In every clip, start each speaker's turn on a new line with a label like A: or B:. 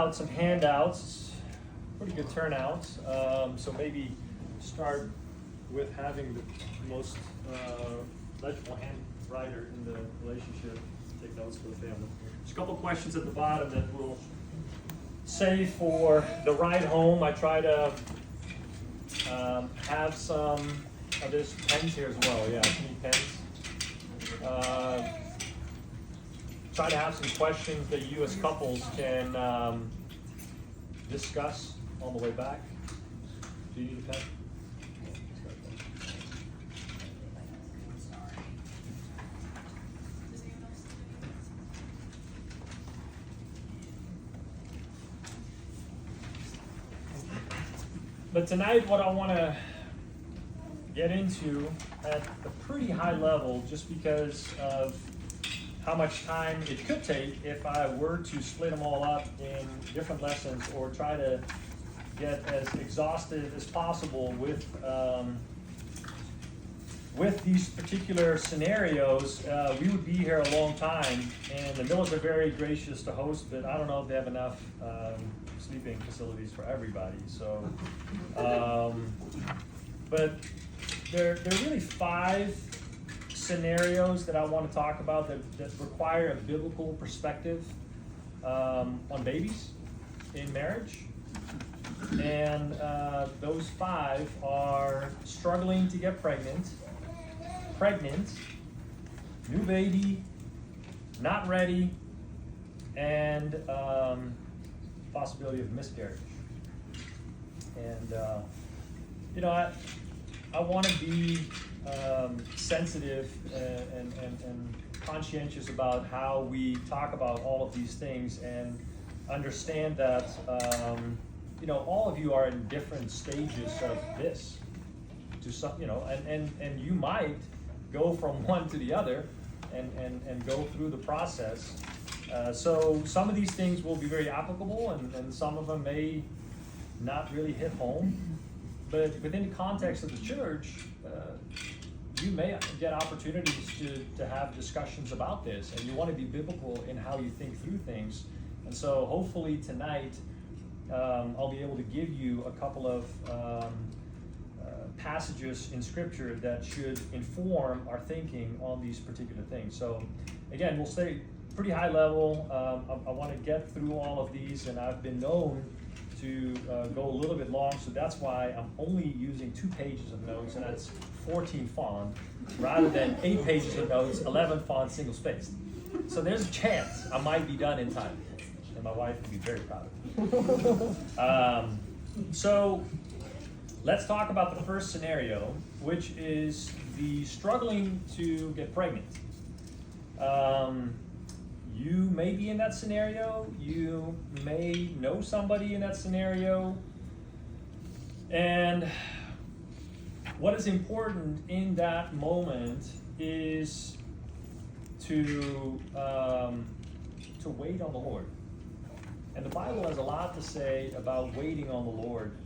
A: out some handouts, pretty good turnout. So maybe start with having the most legible handwriter in the relationship take notes for the family. There's a couple of questions at the bottom that we'll save for the ride home. I try to have some of this pens here as well. Yeah, I need pens. Try to have some questions that you as couples can discuss on the way back. Do you need a pen? But tonight what I want to get into at a pretty high level, just because of how much time it could take if I were to split them all up in different lessons or try to get as exhaustive as possible with these particular scenarios. We would be here a long time, and the Millers are very gracious to host, but I don't know if they have enough sleeping facilities for everybody. So, but there are really 5 scenarios that I want to talk about that require a biblical perspective on babies in marriage. And those 5 are struggling to get pregnant, new baby, not ready, and possibility of miscarriage. And I want to be sensitive and conscientious about how we talk about all of these things, and understand that all of you are in different stages of this. To some, and you might go from one to the other, and go through the process. So some of these things will be very applicable, and some of them may not really hit home. But within the context of the church, you may get opportunities to have discussions about this, and you want to be biblical in how you think through things. And so hopefully tonight, I'll be able to give you a couple of passages in Scripture that should inform our thinking on these particular things. So again, we'll stay pretty high level. I want to get through all of these, and I've been known to go a little bit long, so that's why I'm only using 2 pages of notes, and that's 14 font, rather than 8 pages of notes, 11 font, single spaced. So there's a chance I might be done in time, and my wife would be very proud of me. So let's talk about the first scenario, which is the struggling to get pregnant. You may be in that scenario. You may know somebody in that scenario. And what is important in that moment is to wait on the Lord. And the Bible has a lot to say about waiting on the Lord.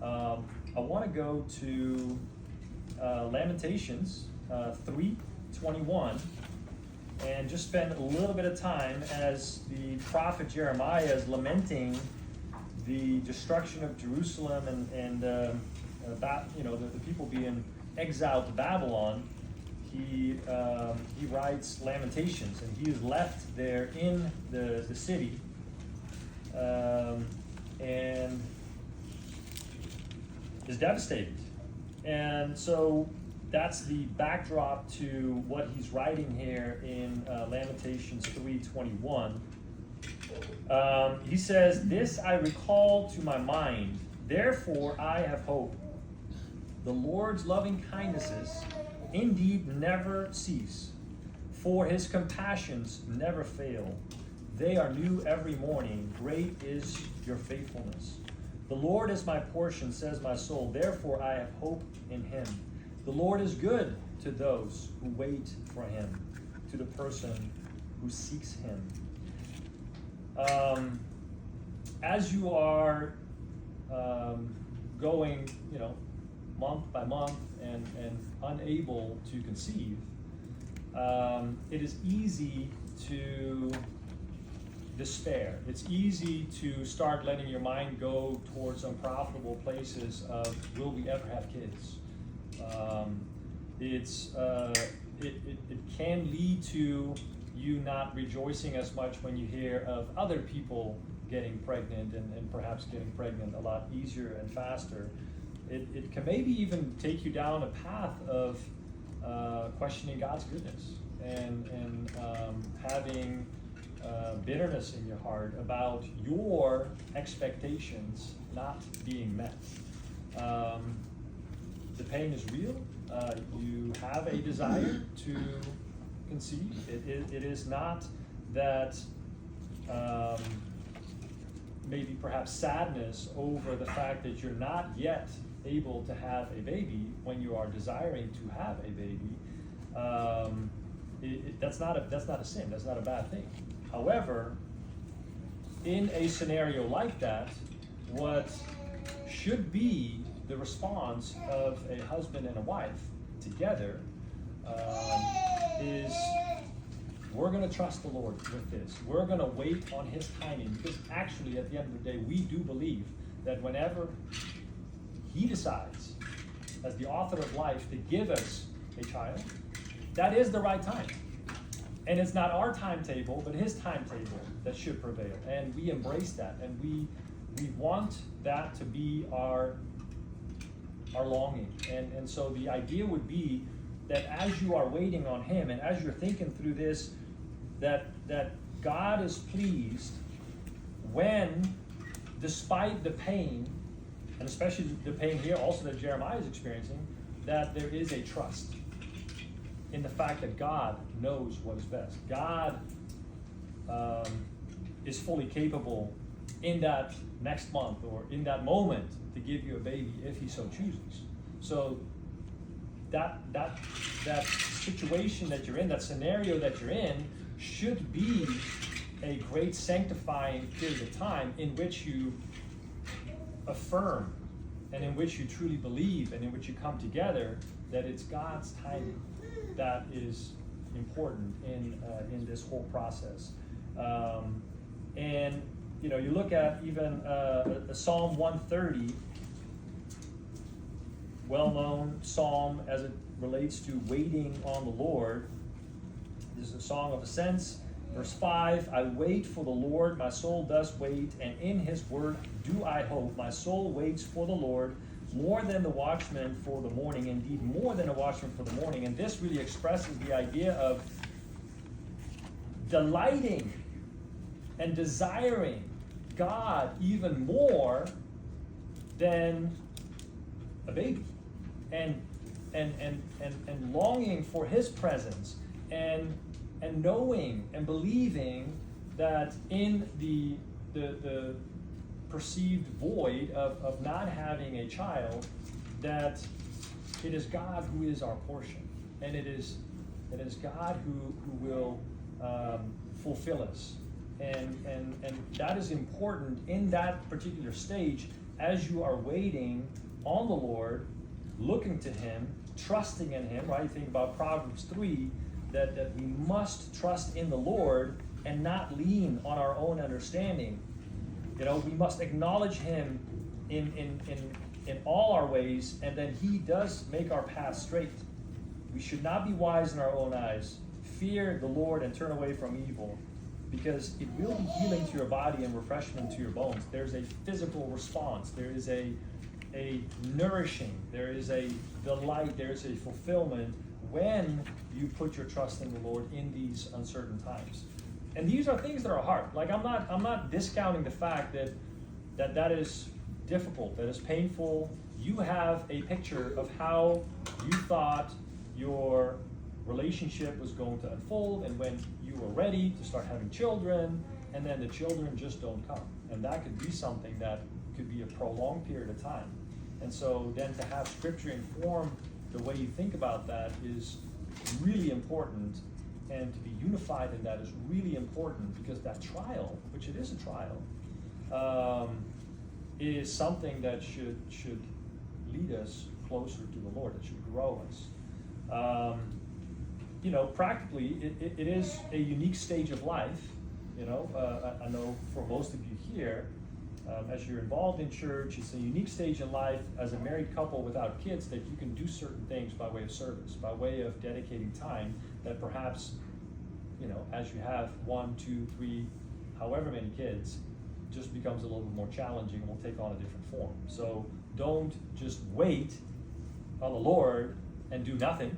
A: I want to go to Lamentations 3:21. And just spend a little bit of time as the prophet Jeremiah is lamenting the destruction of Jerusalem and the people being exiled to Babylon. He writes Lamentations, and he is left there in the city, and is devastated. And so that's the backdrop to what he's writing here in Lamentations 3:21. He says, "This I recall to my mind, therefore I have hope. The Lord's loving kindnesses indeed never cease, for his compassions never fail. They are new every morning. Great is your faithfulness. The Lord is my portion, says my soul, therefore I have hope in him. The Lord is good to those who wait for him, to the person who seeks him." As you are going, month by month and unable to conceive, it is easy to despair. It's easy to start letting your mind go towards unprofitable places of, will we ever have kids? It can lead to you not rejoicing as much when you hear of other people getting pregnant and perhaps getting pregnant a lot easier and faster. It can maybe even take you down a path of questioning God's goodness and having bitterness in your heart about your expectations not being met. The pain is real. You have a desire to conceive. It is not that maybe perhaps sadness over the fact that you're not yet able to have a baby when you are desiring to have a baby. That's not a sin. That's not a bad thing. However, in a scenario like that, what should be the response of a husband and a wife together is, we're going to trust the Lord with this. We're going to wait on His timing, because actually at the end of the day, we do believe that whenever He decides, as the author of life, to give us a child, that is the right time. And it's not our timetable, but His timetable that should prevail. And we embrace that, and we want that to be our longing. And so the idea would be that as you are waiting on Him, and as you're thinking through this, that God is pleased when, despite the pain, and especially the pain here also that Jeremiah is experiencing, that there is a trust in the fact that God knows what is best. God is fully capable in that next month or in that moment to give you a baby if He so chooses. So that situation that you're in, that scenario that you're in, should be a great sanctifying period of time in which you affirm and in which you truly believe and in which you come together that it's God's timing that is important in this whole process. And you know, you look at even Psalm 130, well-known psalm as it relates to waiting on the Lord. This is a song of ascents. Verse 5, I wait for the Lord, my soul does wait, and in His word do I hope. My soul waits for the Lord, more than the watchman for the morning, indeed more than a watchman for the morning. And this really expresses the idea of delighting and desiring God even more than a baby, and longing for His presence, and knowing and believing that in the perceived void of not having a child, that it is God who is our portion, and it is God who will fulfill us, and that is important in that particular stage as you are waiting on the Lord, looking to Him, trusting in Him. Right? Think about Proverbs 3. That we must trust in the Lord and not lean on our own understanding. You know, we must acknowledge Him in all our ways, and then He does make our path straight. We should not be wise in our own eyes. Fear the Lord and turn away from evil, because it will be healing to your body and refreshment to your bones. There's a physical response. There is a nourishing. There is a delight. There is a fulfillment when you put your trust in the Lord in these uncertain times. And these are things that are hard. Like, I'm not discounting the fact that is difficult, that is painful. You have a picture of how you thought your relationship was going to unfold, and when you were ready to start having children, and then the children just don't come. And that could be something that could be a prolonged period of time. And so then to have Scripture inform the way you think about that is really important, and to be unified in that is really important, because that trial, which it is a trial, is something that should lead us closer to the Lord. It should grow us. You know, practically, it is a unique stage of life I know for most of you here, as you're involved in church, it's a unique stage in life as a married couple without kids that you can do certain things by way of service, by way of dedicating time that perhaps, as you have 1, 2, 3, however many kids, just becomes a little bit more challenging and will take on a different form. So don't just wait on the Lord and do nothing.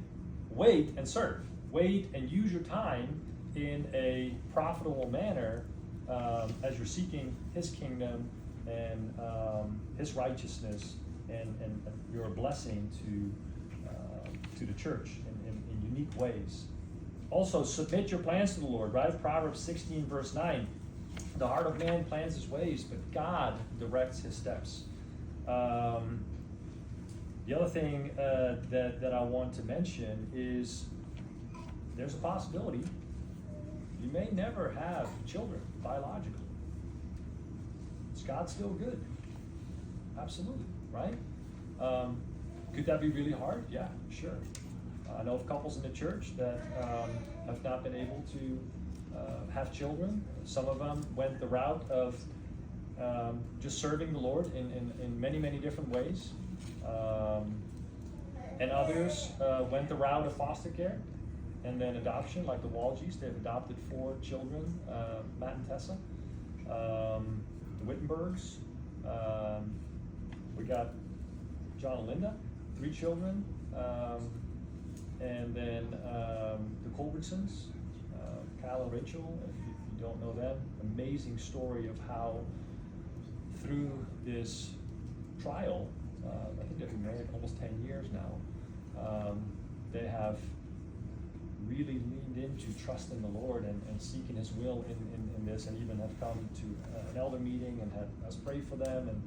A: Wait and serve. Wait and use your time in a profitable manner as you're seeking His kingdom and His righteousness, and you're a blessing to the church in unique ways. Also, submit your plans to the Lord, right? Proverbs 16, verse 9. The heart of man plans his ways, but God directs his steps. The other thing that I want to mention is there's a possibility you may never have children biologically. Is God still good? Absolutely, right? Could that be really hard? Yeah, sure. I know of couples in the church that have not been able to have children. Some of them went the route of just serving the Lord in many, many different ways. And others went the route of foster care and then adoption, like the Walgies. They've adopted 4 children, Matt and Tessa. The Wittenbergs. We got John and Linda, 3 children. And then the Culbertsons, Kyle and Rachel, if you don't know them. Amazing story of how through this trial, I think they've been married almost 10 years now, they have really leaned into trusting the Lord and seeking His will in this, and even have come to an elder meeting and had us pray for them, and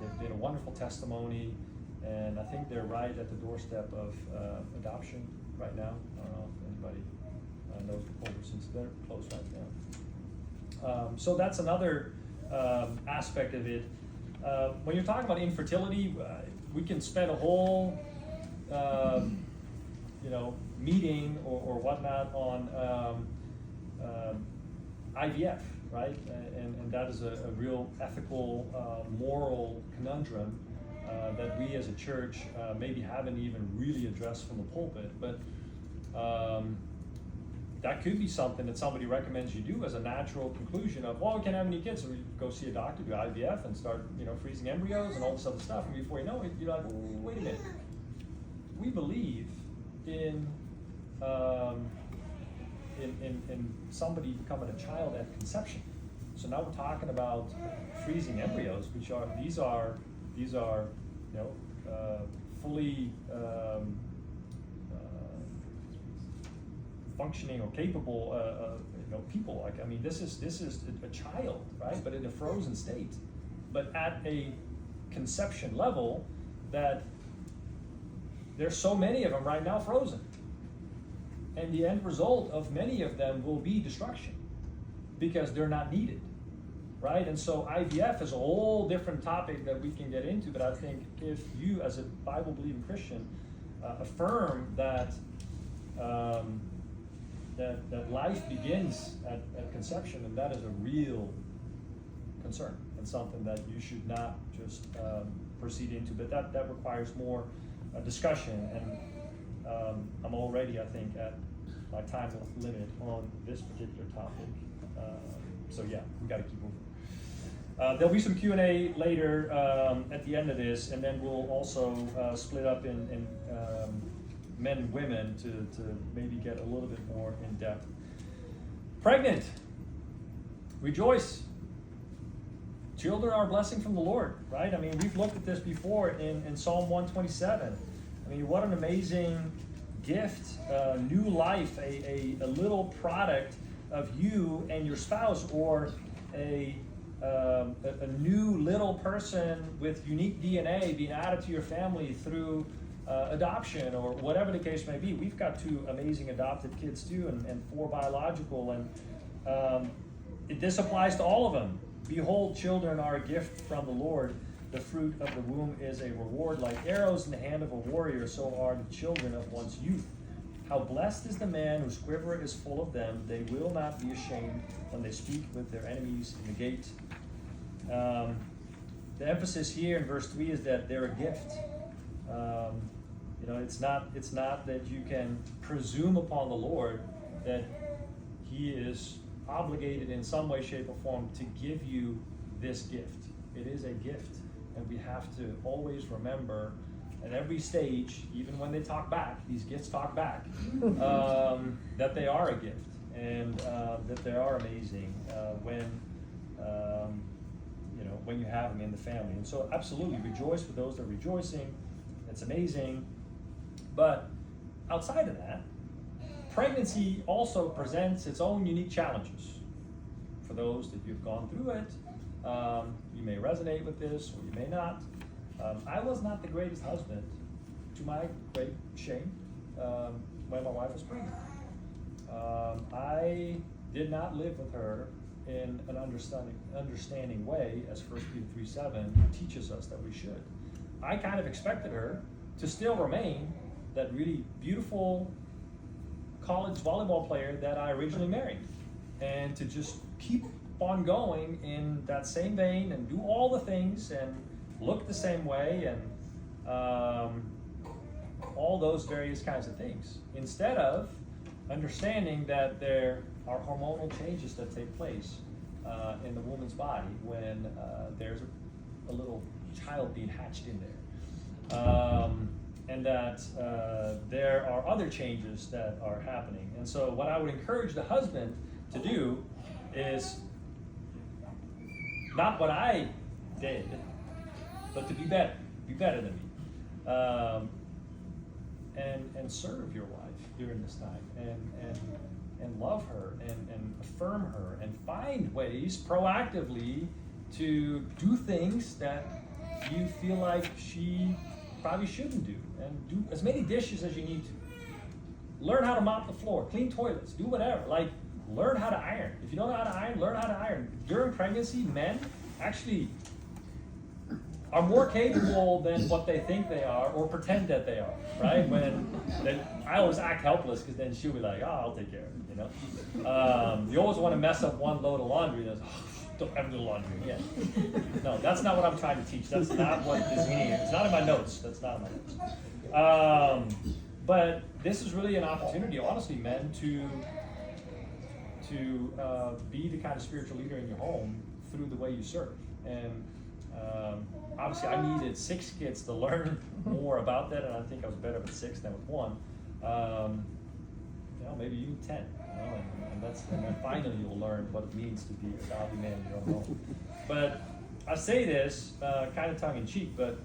A: they've been a wonderful testimony, and I think they're right at the doorstep of adoption right now. I don't know if anybody knows the Culbersons. They're close right now. So that's another aspect of it. When you're talking about infertility, we can spend a whole meeting or whatnot on IVF, right? And that is a real ethical, moral conundrum that we as a church maybe haven't even really addressed from the pulpit. But that could be something that somebody recommends you do as a natural conclusion of, well, we can't have any kids, so we go see a doctor, do IVF, and start freezing embryos and all this other stuff. And before you know it, you're like, wait a minute. We believe in somebody becoming a child at conception. So now we're talking about freezing embryos, which are these are fully functioning or capable people. Like, I mean, this is a child, right? But in a frozen state. But at a conception level, that there's so many of them right now frozen. And the end result of many of them will be destruction because they're not needed, right? And so IVF is a whole different topic that we can get into, but I think if you, as a Bible-believing Christian, affirm that that life begins at conception, and that is a real concern and something that you should not just proceed into, but that requires more discussion, and I'm already, I think, at my time limit on this particular topic. So yeah, we got to keep moving. There'll be some Q&A later at the end of this, and then we'll also split up in men and women to maybe get a little bit more in depth. Pregnant, rejoice. Children are a blessing from the Lord, right? I mean, we've looked at this before in Psalm 127. I mean, what an amazing gift, new life, a little product of you and your spouse, or a new little person with unique DNA being added to your family through adoption, or whatever the case may be. We've got 2 amazing adopted kids too, and 4 biological, and this applies to all of them. Behold, children are a gift from the Lord. The fruit of the womb is a reward. Like arrows in the hand of a warrior, so are the children of one's youth. How blessed is the man whose quiver is full of them. They will not be ashamed when they speak with their enemies in the gate. The emphasis here in verse 3 is that they're a gift. It's not that you can presume upon the Lord that He is obligated in some way, shape, or form to give you this gift. It is a gift, and we have to always remember at every stage, even when they talk back, these gifts talk back, that they are a gift, and that they are amazing when you have them in the family. And so absolutely rejoice with those that are rejoicing. It's amazing. But outside of that, pregnancy also presents its own unique challenges. For those that you've gone through it, you may resonate with this or you may not. I was not the greatest husband, to my great shame, when my wife was pregnant. I did not live with her in an understanding way, as 1 Peter 3:7 teaches us that we should. I kind of expected her to still remain that really beautiful college volleyball player that I originally married, and to just keep on going in that same vein and do all the things and look the same way and all those various kinds of things, instead of understanding that there are hormonal changes that take place in the woman's body when there's a little child being hatched in there. And that there are other changes that are happening. And so what I would encourage the husband to do is not what I did, but to be better than me. And serve your wife during this time, and love her, and affirm her, and find ways proactively to do things that you feel like she probably shouldn't do, and do as many dishes as you need to. Learn how to mop the floor, clean toilets, do whatever. Like, learn how to iron. If you don't know how to iron, learn how to iron. During pregnancy, men actually are more capable than what they think they are or pretend that they are, right? I always act helpless because then she'll be like, oh, I'll take care of it, you know? You always want to mess up one load of laundry. That's, don't ever do laundry again. No, that's not what I'm trying to teach. That's not what is in here. It's not in my notes. That's not in my notes. But this is really an opportunity, honestly, men, to be the kind of spiritual leader in your home through the way you serve. And obviously, I needed 6 kids to learn more about that, and I think I was better with 6 than with 1. Maybe you need 10. And then finally you'll learn what it means to be a godly man in your own home. But I say this kind of tongue in cheek, but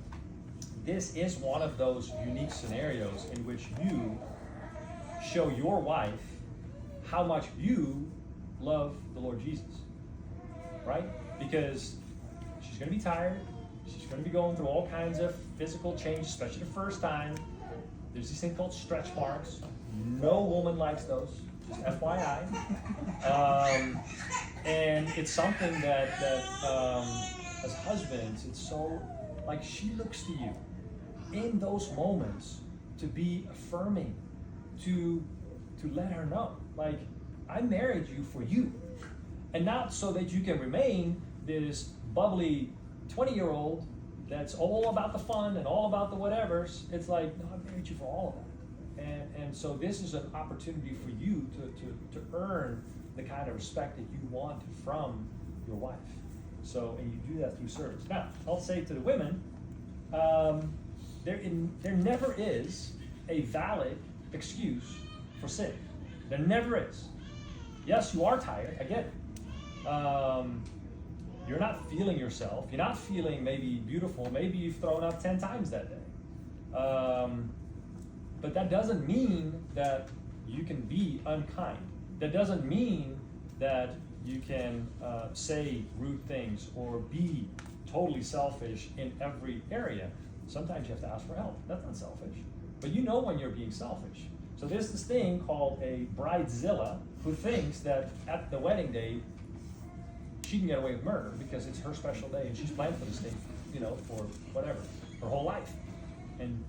A: this is one of those unique scenarios in which you show your wife how much you love the Lord Jesus, right? Because she's going to be tired. She's going to be going through all kinds of physical change, especially the first time. There's this thing called stretch marks. No woman likes those, just FYI. And it's something that as husbands, it's so, like, she looks to you in those moments to be affirming, to let her know, like, I married you for you, and not so that you can remain this bubbly 20-year-old that's all about the fun and all about the whatevers. It's like, no, I married you for all of that. And so this is an opportunity for you to earn the kind of respect that you want from your wife. So, and you do that through service. Now, I'll say to the women, there never is a valid excuse for sin. There never is. Yes, you are tired, I get it. You're not feeling yourself. You're not feeling maybe beautiful. Maybe you've thrown up 10 times that day. But that doesn't mean that you can be unkind. That doesn't mean that you can say rude things or be totally selfish in every area. Sometimes you have to ask for help. That's not selfish. But you know when you're being selfish. So there's this thing called a bridezilla who thinks that at the wedding day, she can get away with murder because it's her special day and she's planned for this thing, for whatever, her whole life. And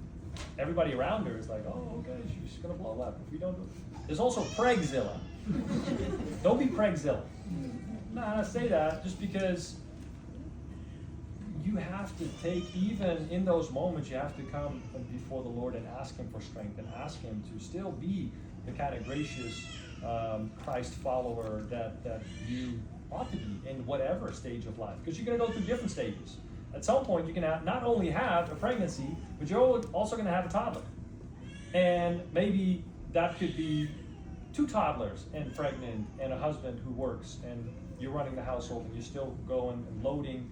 A: everybody around her is like, oh, okay, she's going to blow up if we don't do it. There's also Pregzilla. Don't be Pregzilla. No, I say that just because you have to take, even in those moments, you have to come before the Lord and ask Him for strength and ask Him to still be the kind of gracious Christ follower that you ought to be in whatever stage of life. Because you're going to go through different stages. At some point, you can not only have a pregnancy, but you're also going to have a toddler. And maybe that could be 2 toddlers and pregnant and a husband who works and you're running the household and you're still going and loading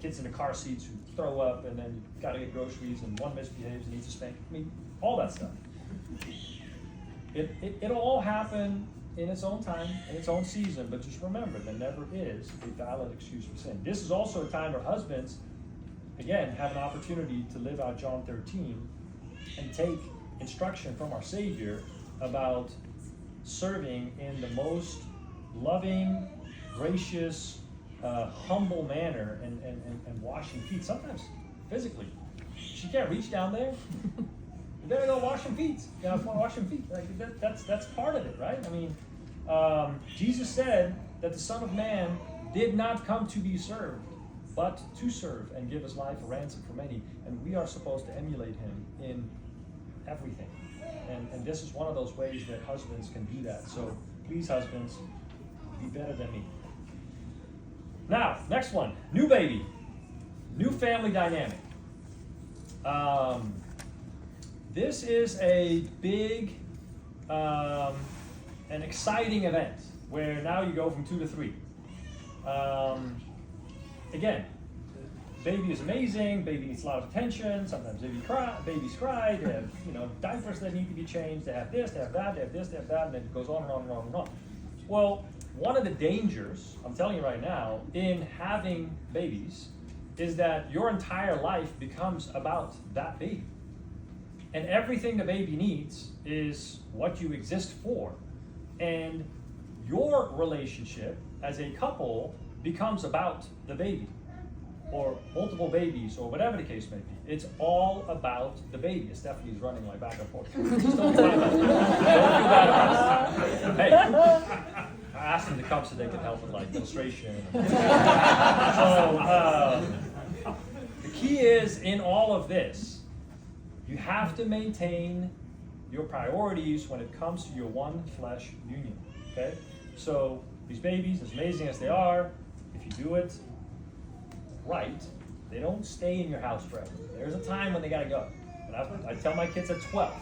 A: kids in the car seats who throw up, and then you got to get groceries, and one misbehaves and needs a spank. I mean, all that stuff. It'll all happen in its own time, in its own season, but just remember, there never is a valid excuse for sin. This is also a time where husbands, again, have an opportunity to live out John 13 and take instruction from our Savior about serving in the most loving, gracious, humble manner and washing feet, sometimes physically. She can't reach down there. You better go wash some feet. You know, wash some feet. Like that's part of it, right? I mean, Jesus said that the Son of Man did not come to be served, but to serve and give His life a ransom for many. And we are supposed to emulate Him in everything. And this is one of those ways that husbands can do that. So please, husbands, be better than me. Now, next one, new baby, new family dynamic. This is a big and exciting event where now you go from 2 to 3. Again, baby is amazing. Baby needs a lot of attention. Sometimes babies cry. They have, diapers that need to be changed. They have this. They have that. They have this. They have that, and it goes on and on and on and on. Well, one of the dangers, I'm telling you right now, in having babies is that your entire life becomes about that baby. And everything the baby needs is what you exist for. And your relationship as a couple becomes about the baby, or multiple babies, or whatever the case may be. It's all about the baby. Stephanie's running like back and forth. Just don't do that. Don't do that. Hey. I asked them to come so they could help with like illustration. So the key is, in all of this, you have to maintain your priorities when it comes to your one flesh union. Okay? So these babies, as amazing as they are, if you do it right, they don't stay in your house forever. There's a time when they gotta go. And I tell my kids at 12,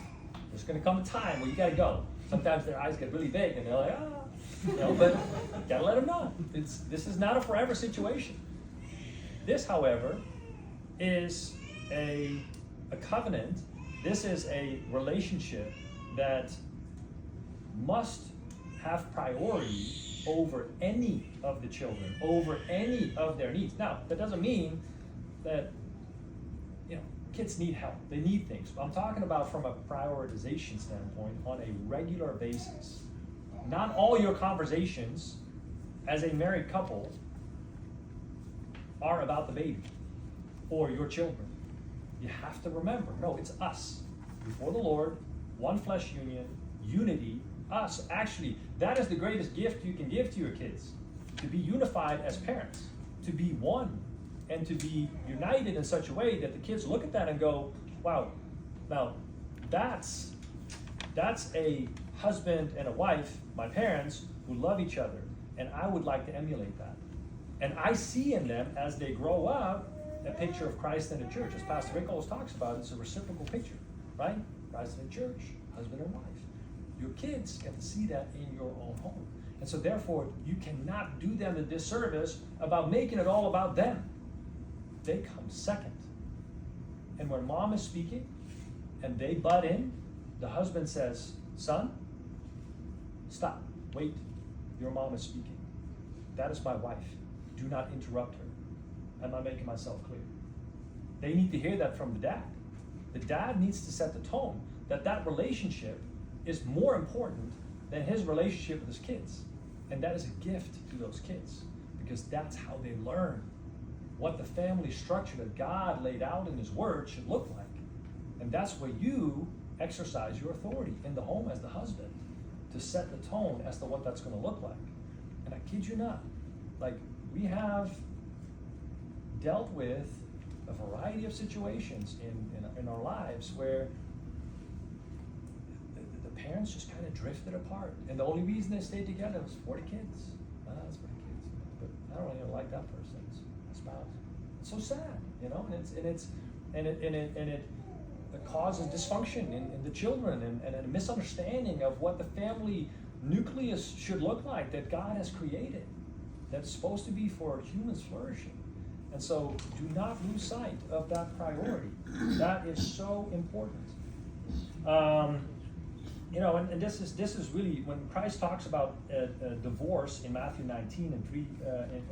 A: there's gonna come a time where you gotta go. Sometimes their eyes get really big and they're like, but you gotta let them know. This is not a forever situation. This, however, is a covenant. This is a relationship that must have priority over any of the children, over any of their needs. Now, that doesn't mean that kids need help. They need things. I'm talking about from a prioritization standpoint on a regular basis. Not all your conversations as a married couple are about the baby or your children. You have to remember, no, it's us. Before the Lord, one flesh union, unity, us. Actually, that is the greatest gift you can give to your kids. To be unified as parents. To be one. And to be united in such a way that the kids look at that and go, wow, now that's a husband and a wife, my parents, who love each other. And I would like to emulate that. And I see in them, as they grow up, a picture of Christ and the church. As Pastor Rick always talks about, it's a reciprocal picture, right? Christ and the church, husband and wife. Your kids get to see that in your own home. And so therefore, you cannot do them a disservice about making it all about them. They come second. And when mom is speaking and they butt in, the husband says, son, stop, wait, your mom is speaking. That is my wife. Do not interrupt her. Am I making myself clear? They need to hear that from the dad. The dad needs to set the tone that relationship is more important than his relationship with his kids. And that is a gift to those kids, because that's how they learn what the family structure that God laid out in His Word should look like. And that's where you exercise your authority in the home as the husband to set the tone as to what that's going to look like. And I kid you not, like, we have dealt with a variety of situations in our lives where the parents just kind of drifted apart. And the only reason they stayed together was for the kids. That's for the kids. But I don't even like that person's spouse. It's so sad, you know, and it causes dysfunction in the children and a misunderstanding of what the family nucleus should look like that God has created, that's supposed to be for humans flourishing. And so do not lose sight of that priority. That is so important. You know, and this is really, when Christ talks about divorce in Matthew 19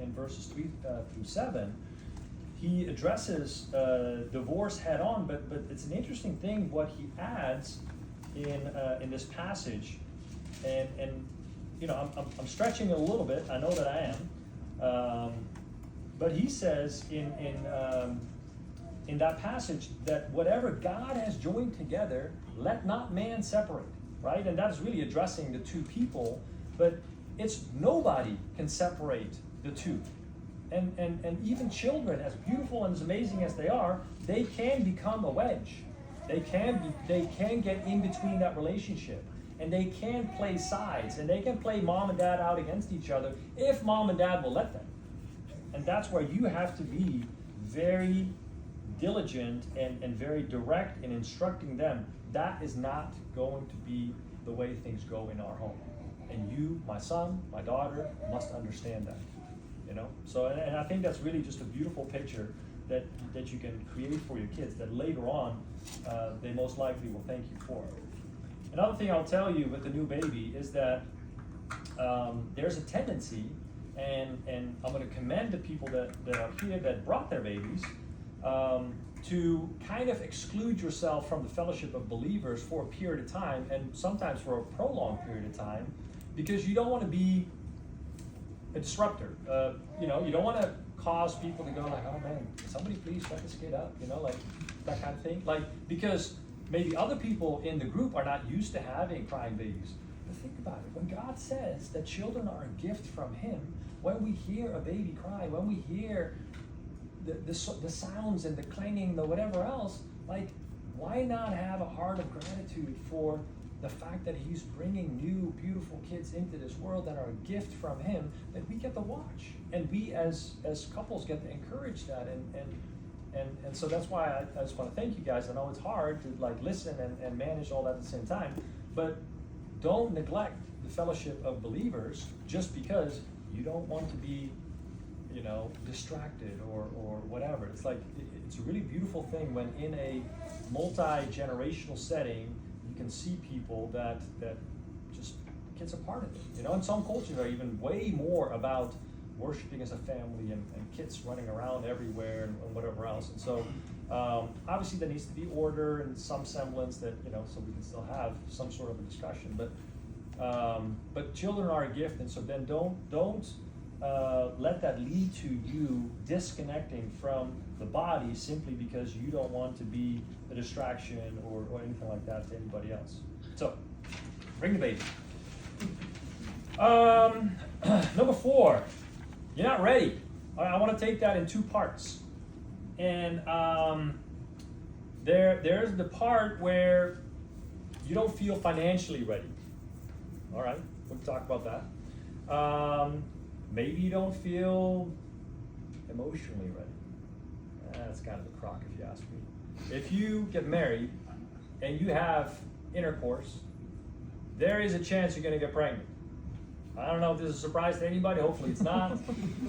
A: and verses 3 through 7, he addresses divorce head on, but it's an interesting thing what he adds in this passage, and you know, I'm stretching it a little bit. I know that I am, but he says in that passage that whatever God has joined together, let not man separate. Right, and that's really addressing the two people, but it's nobody can separate the two. And even children, as beautiful and as amazing as they are, they can become a wedge. They can get in between that relationship, and they can play sides, and they can play mom and dad out against each other if mom and dad will let them. And that's where you have to be very diligent and very direct in instructing them. That is not going to be the way things go in our home. And you, my son, my daughter, must understand that. You know? So, and I think that's really just a beautiful picture that you can create for your kids that later on they most likely will thank you for. Another thing I'll tell you with the new baby is that there's a tendency, and I'm going to commend the people that are here that brought their babies, to kind of exclude yourself from the fellowship of believers for a period of time, and sometimes for a prolonged period of time, because you don't want to be a disruptor. You know, you don't want to cause people to go like, oh man, somebody please shut this kid up, you know, like that kind of thing. Like, because maybe other people in the group are not used to having crying babies. But think about it. When God says that children are a gift from Him, when we hear a baby cry, when we hear the sounds and the clanging, the whatever else, like, why not have a heart of gratitude for the fact that He's bringing new, beautiful kids into this world that are a gift from Him that we get to watch, and we as couples get to encourage that, and so that's why I just want to thank you guys. I know it's hard to like listen and manage all that at the same time, but don't neglect the fellowship of believers just because you don't want to be, you know, distracted or whatever. It's like, it's a really beautiful thing when in a multi-generational setting you can see people that just, kids are part of it. You know, and some cultures are even way more about worshiping as a family and kids running around everywhere and whatever else. And so obviously there needs to be order and some semblance that, you know, so we can still have some sort of a discussion. But children are a gift, and so then don't let that lead to you disconnecting from the body simply because you don't want to be a distraction or anything like that to anybody else. So, bring the baby. Number 4, you're not ready. I want to take that in 2 parts. And there's the part where you don't feel financially ready. All right, we'll talk about that. Maybe you don't feel emotionally ready. That's kind of a crock if you ask me. If you get married and you have intercourse, there is a chance you're going to get pregnant. I don't know if this is a surprise to anybody. Hopefully it's not.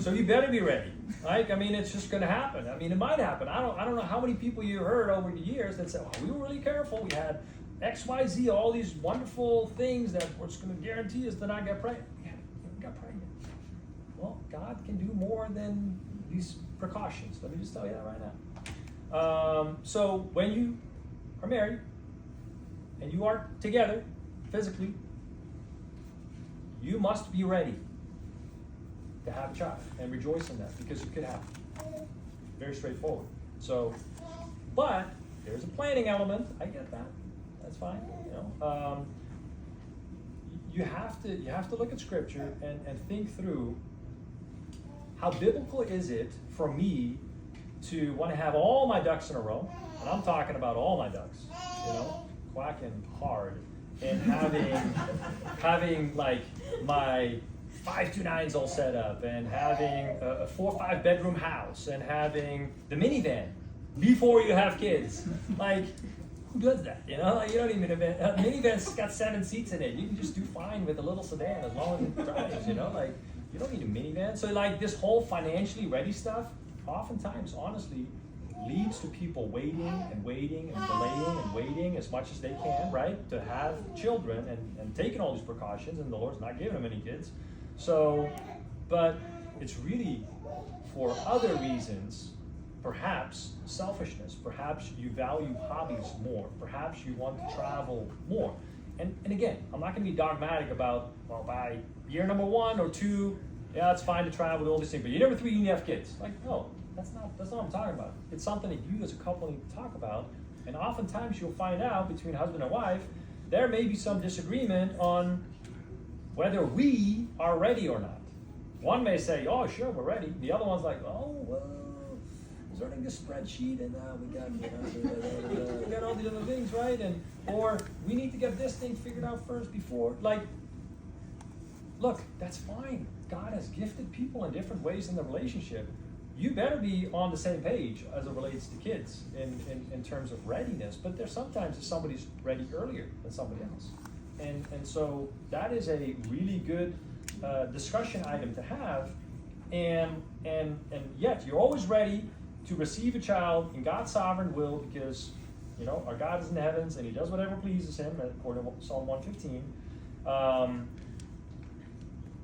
A: So you better be ready. Right? I mean, it's just going to happen. I mean, it might happen. I don't know how many people you heard over the years that said, "Oh, we were really careful. We had X, Y, Z, all these wonderful things that was going to guarantee us to not get pregnant." Yeah, we got pregnant. Well, God can do more than these precautions. Let me just tell you that right now. So when you are married and you are together physically, you must be ready to have a child and rejoice in that, because you could have. Very straightforward. So, but there's a planning element. I get that. That's fine. You have to look at Scripture and think through how biblical is it for me to want to have all my ducks in a row, and I'm talking about all my ducks, quacking hard, and having like my 529s all set up, and having a 4 or 5 bedroom house, and having the minivan before you have kids. Like, who does that? You don't even a minivan's got 7 seats in it. You can just do fine with a little sedan as long as it drives. Like, you don't need a minivan. So like this whole financially ready stuff, oftentimes, honestly, leads to people waiting and delaying and waiting as much as they can, right, to have children and taking all these precautions, and the Lord's not giving them any kids. So, but it's really for other reasons, perhaps selfishness, perhaps you value hobbies more, perhaps you want to travel more. And again, I'm not going to be dogmatic about, well, by year number 1 or 2, yeah, it's fine to travel, do all these things, but year number 3, you need to have kids. Like, no, that's not what I'm talking about. It's something that you as a couple need to talk about, and oftentimes you'll find out between husband and wife, there may be some disagreement on whether we are ready or not. One may say, oh, sure, we're ready. The other one's like, oh, well, learning this spreadsheet, and we got all these other things, right? And or we need to get this thing figured out first before. Like, look, that's fine. God has gifted people in different ways in the relationship. You better be on the same page as it relates to kids in terms of readiness. But there's sometimes somebody's ready earlier than somebody else, and so that is a really good discussion item to have. And yet you're always ready to receive a child in God's sovereign will, because our God is in the heavens and He does whatever pleases Him, according to Psalm 115.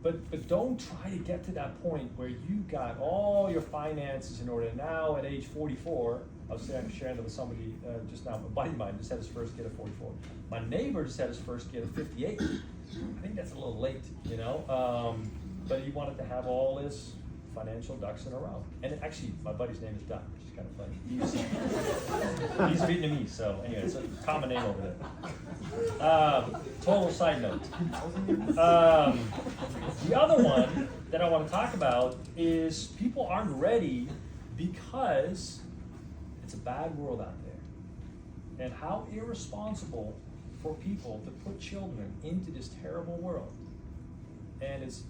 A: But don't try to get to that point where you got all your finances in order. Now at age 44, I was sharing that with somebody just now. A buddy of mine just had his first kid at 44. My neighbor just had his first kid at 58. I think that's a little late, but he wanted to have all his financial ducks in a row. And actually, my buddy's name is Duck, which is kind of funny. He's Vietnamese, so anyway, it's a common name over there. Total side note. The other one that I want to talk about is people aren't ready because it's a bad world out there. And how irresponsible for people to put children into this terrible world. And it's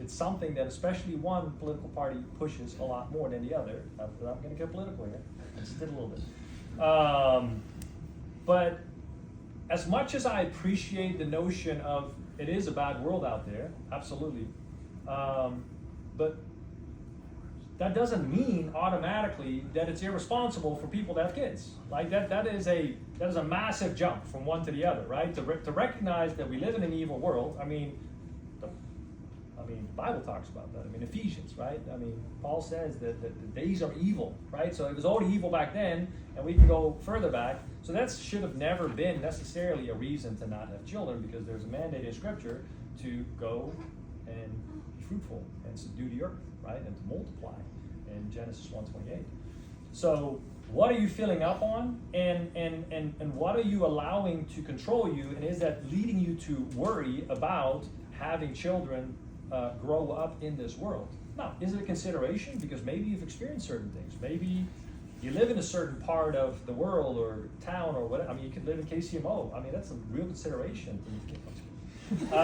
A: something that especially one political party pushes a lot more than the other. I'm going to get political here. I just did a little bit. But as much as I appreciate the notion of it is a bad world out there, absolutely. But that doesn't mean automatically that it's irresponsible for people to have kids. Like that is a massive jump from one to the other, right? To recognize that we live in an evil world. I mean, the Bible talks about that. I mean, Ephesians, right? I mean, Paul says that the days are evil, right? So it was already evil back then, and we can go further back. So that should have never been necessarily a reason to not have children, because there's a mandate in Scripture to go and be fruitful and subdue the earth, right? And to multiply in Genesis 1:28. So what are you filling up on, and what are you allowing to control you, and is that leading you to worry about having children grow up in this world? Now, is it a consideration? Because maybe you've experienced certain things. Maybe you live in a certain part of the world or town or whatever. I mean, you could live in KCMO. I mean, that's a real consideration. There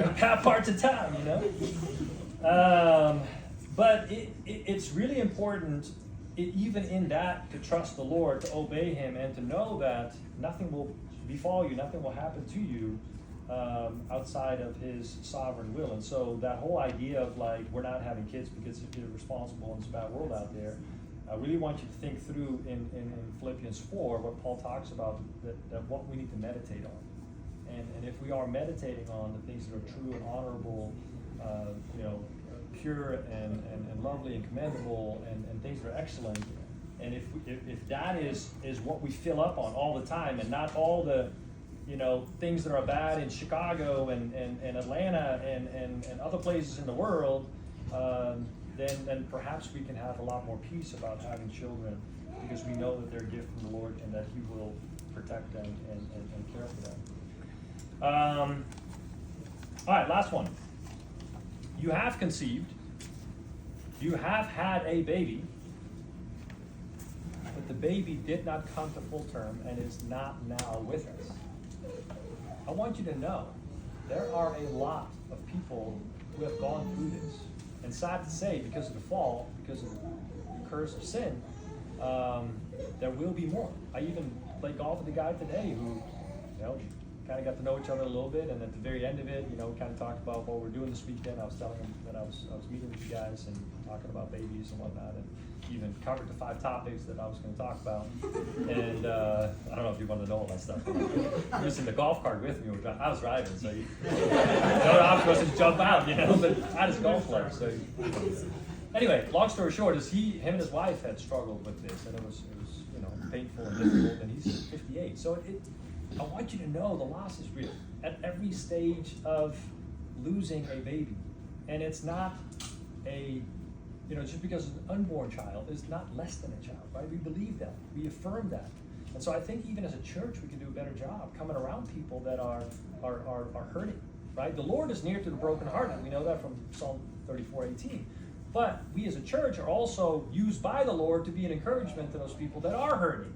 A: are bad parts of town, but it's really important, even in that, to trust the Lord, to obey Him, and to know that nothing will befall you, nothing will happen to you outside of His sovereign will. And so that whole idea of like, we're not having kids because you're irresponsible and it's a bad world out there, I really want you to think through in Philippians 4 what Paul talks about, that what we need to meditate on. And if we are meditating on the things that are true and honorable, pure and lovely and commendable, and things that are excellent, and if that is what we fill up on all the time, and not all the things that are bad in Chicago and Atlanta and other places in the world, then perhaps we can have a lot more peace about having children, because we know that they're a gift from the Lord and that He will protect them and care for them. All right, last one. You have conceived, you have had a baby, but the baby did not come to full term and is not now with us. I want you to know there are a lot of people who have gone through this. And sad to say, because of the fall, because of the curse of sin, there will be more. I even played golf with a guy today who, kind of got to know each other a little bit, and at the very end of it, kind of talked about what we're doing this weekend. I was telling him that I was meeting with you guys and talking about babies and whatnot, and even covered the 5 topics that I was going to talk about. And I don't know if you want to know all that stuff. You're just in the golf cart with me. I was driving, so the option was to jump out, but I had his golf club. So anyway, long story short is him and his wife had struggled with this, and it was painful and difficult. And he's 58, so I want you to know the loss is real at every stage of losing a baby, and it's not just because it's an unborn child is not less than a child, right? We believe that, we affirm that, and so I think even as a church we can do a better job coming around people that are hurting, right? The Lord is near to the brokenhearted. We know that from Psalm 34:18. But we as a church are also used by the Lord to be an encouragement to those people that are hurting.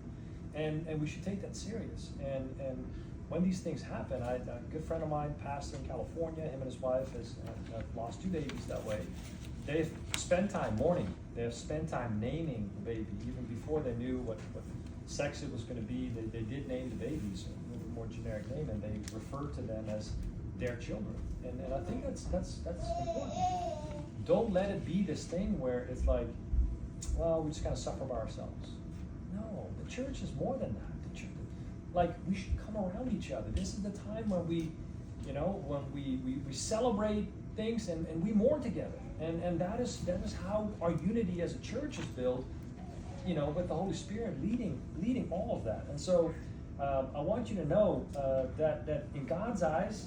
A: And we should take that serious. And when these things happen, a good friend of mine, pastor in California, him and his wife have lost 2 babies that way. They've spent time mourning. They've spent time naming the baby. Even before they knew what sex it was going to be, they did name the babies, a little bit more generic name, and they refer to them as their children. And I think that's important. Don't let it be this thing where it's like, well, we just kind of suffer by ourselves. No, the church is more than that. We should come around each other. This is the time when we celebrate things and we mourn together. And that is how our unity as a church is built, with the Holy Spirit leading all of that. And so I want you to know that in God's eyes,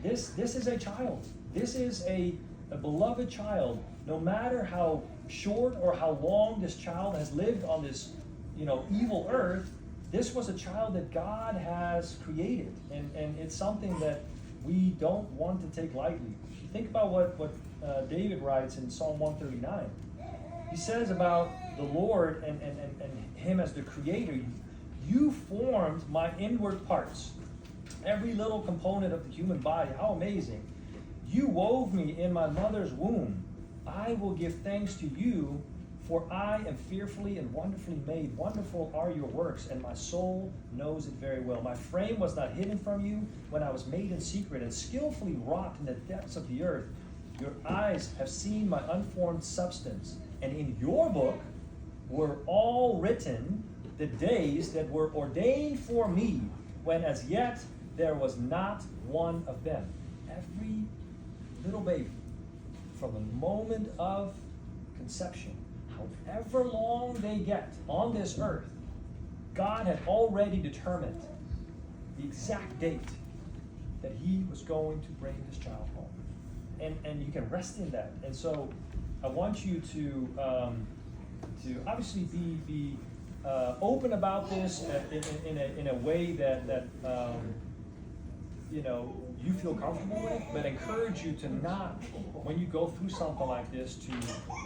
A: this is a child. This is a beloved child. No matter how short or how long this child has lived on this evil earth, this was a child that God has created, and it's something that we don't want to take lightly. Think about what David writes in Psalm 139. He says about the Lord and Him as the Creator, you formed my inward parts, every little component of the human body. How amazing. You wove me in my mother's womb. I will give thanks to you, for I am fearfully and wonderfully made. Wonderful are your works, and my soul knows it very well. My frame was not hidden from you when I was made in secret and skillfully wrought in the depths of the earth. Your eyes have seen my unformed substance, and in your book were all written the days that were ordained for me, when as yet there was not one of them. Every little baby, from the moment of conception, however long they get on this earth, God had already determined the exact date that He was going to bring this child home. And you can rest in that. And so I want you to obviously be open about this in a way that you feel comfortable with, but encourage you to not, when you go through something like this, to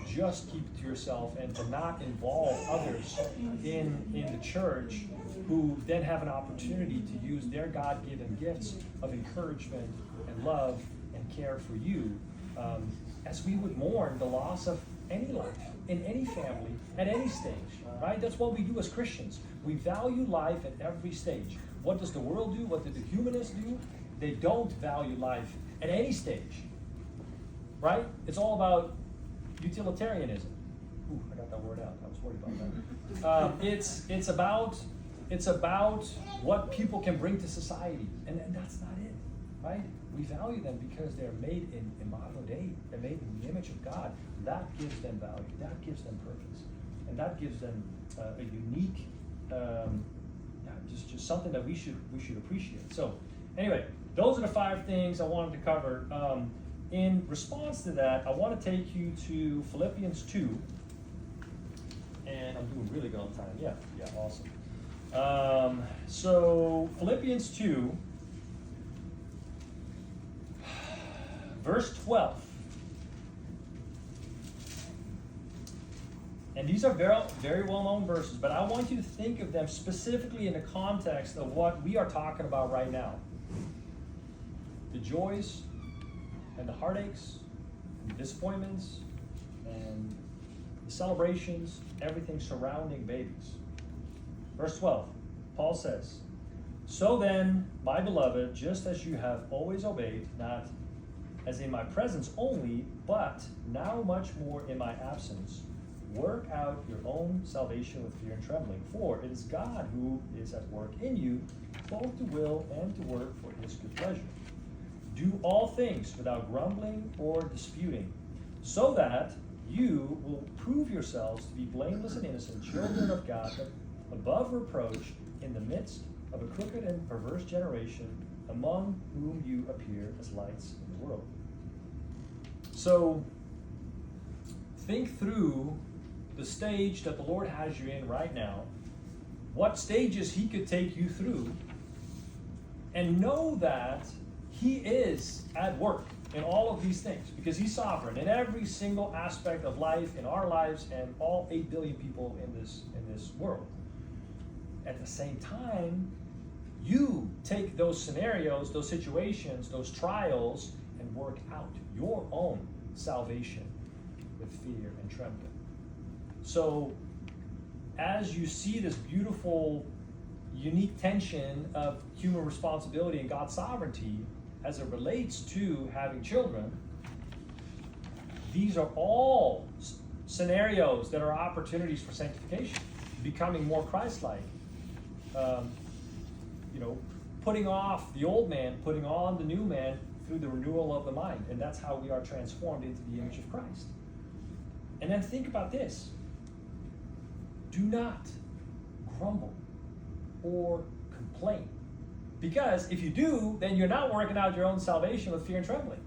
A: just keep it to yourself and to not involve others in the church who then have an opportunity to use their God-given gifts of encouragement and love and care for you, as we would mourn the loss of any life, in any family, at any stage, right? That's what we do as Christians. We value life at every stage. What does the world do? What do the humanists do? They don't value life at any stage, right? It's all about utilitarianism. Ooh, I got that word out. I was worried about that. It's about what people can bring to society, and that's not it, right? We value them because they're made in Imago Dei. They're made in the image of God. That gives them value. That gives them purpose, and that gives them a unique, just something that we should appreciate. So, anyway, those are the 5 things I wanted to cover. in response to that, I want to take you to Philippians 2. And I'm doing really good on time. Yeah, awesome. So Philippians 2, verse 12. And these are very, very well-known verses, but I want you to think of them specifically in the context of what we are talking about right now. The joys and the heartaches, and the disappointments, and the celebrations, everything surrounding babies. Verse 12, Paul says, "So then, my beloved, just as you have always obeyed, not as in my presence only, but now much more in my absence, work out your own salvation with fear and trembling. For it is God who is at work in you, both to will and to work for his good pleasure. Do all things without grumbling or disputing, so that you will prove yourselves to be blameless and innocent children of God, above reproach in the midst of a crooked and perverse generation, among whom you appear as lights in the world." So, think through the stage that the Lord has you in right now, what stages he could take you through, and know that he is at work in all of these things, because he's sovereign in every single aspect of life, in our lives, and all 8 billion people in this world. At the same time, you take those scenarios, those situations, those trials, and work out your own salvation with fear and trembling. So, as you see this beautiful, unique tension of human responsibility and God's sovereignty as it relates to having children, these are all scenarios that are opportunities for sanctification, becoming more Christ-like. Putting off the old man, putting on the new man through the renewal of the mind. And that's how we are transformed into the image of Christ. And then think about this. Do not grumble or complain. Because if you do, then you're not working out your own salvation with fear and trembling.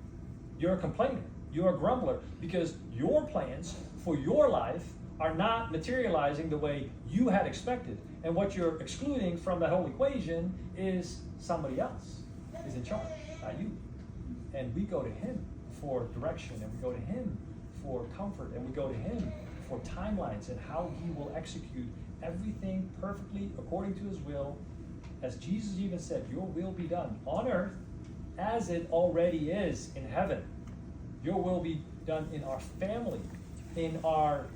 A: You're a complainer. You're a grumbler. Because your plans for your life are not materializing the way you had expected. And what you're excluding from the whole equation is somebody else is in charge, not you. And we go to him for direction, and we go to him for comfort, and we go to him for timelines and how he will execute everything perfectly according to his will. As Jesus even said, your will be done on earth as it already is in heaven. Your will be done in our family, in our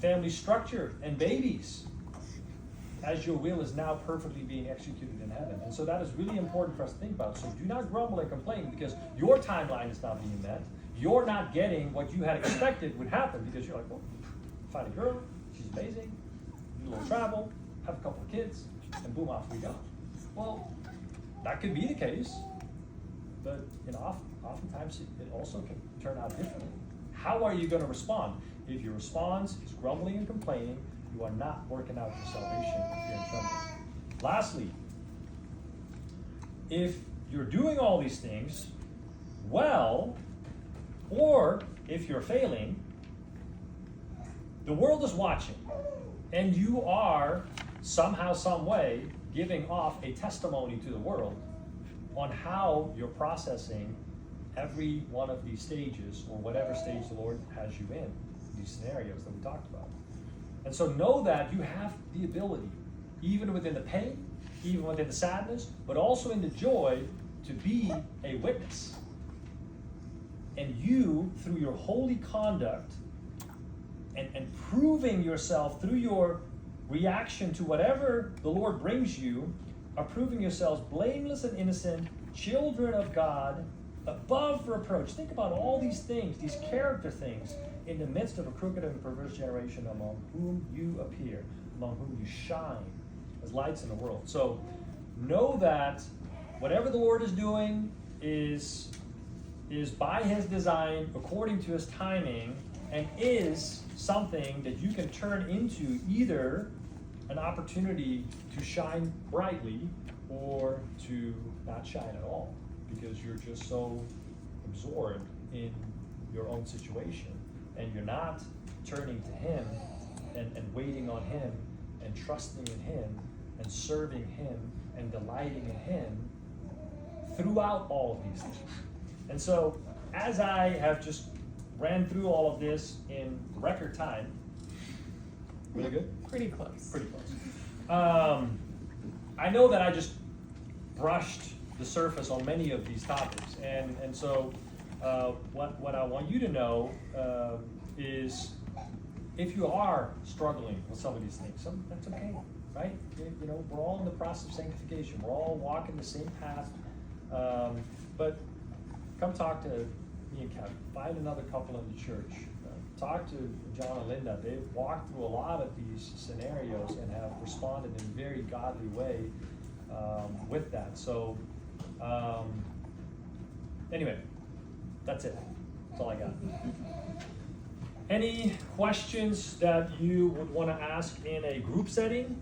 A: family structure and babies, as your will is now perfectly being executed in heaven. And so that is really important for us to think about. So do not grumble and complain because your timeline is not being met. You're not getting what you had expected would happen because you're like, well, find a girl, she's amazing, do a little travel, have a couple of kids, and boom, off we go. Well, that could be the case, but oftentimes it also can turn out differently. How are you going to respond? If your response is grumbling and complaining, you are not working out your salvation with fear and trembling. Lastly, if you're doing all these things well, or if you're failing, the world is watching, and you are somehow, some way, giving off a testimony to the world on how you're processing every one of these stages, or whatever stage the Lord has you in, these scenarios that we talked about. And so know that you have the ability, even within the pain, even within the sadness, but also in the joy, to be a witness. And you, through your holy conduct and proving yourself through your reaction to whatever the Lord brings you, are proving yourselves blameless and innocent, children of God, above reproach. Think about all these things, these character things, in the midst of a crooked and perverse generation, among whom you appear, among whom you shine as lights in the world. So know that whatever the Lord is doing is by his design, according to his timing, and is something that you can turn into either an opportunity to shine brightly or to not shine at all, because you're just so absorbed in your own situation, and you're not turning to Him and waiting on Him and trusting in Him and serving Him and delighting in Him throughout all of these things. And so, as I have just ran through all of this in record time, really good?
B: Pretty close.
A: Pretty close. I know that I just brushed the surface on many of these topics, and so what I want you to know is, if you are struggling with some of these things, that's okay, right? You know, we're all in the process of sanctification. We're all walking the same path, but come talk to me and Kevin. Find another couple in the church. Talk to John and Linda. They've walked through a lot of these scenarios and have responded in a very godly way with that. So, anyway, that's it. That's all I got. Any questions that you would want to ask in a group setting?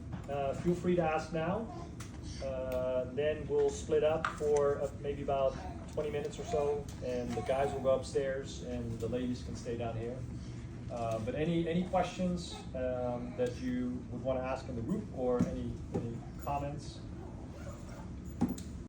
A: Feel free to ask now. Then we'll split up for maybe about 20 minutes or so, and the guys will go upstairs and the ladies can stay down here. But any questions that you would want to ask in the group, or any comments?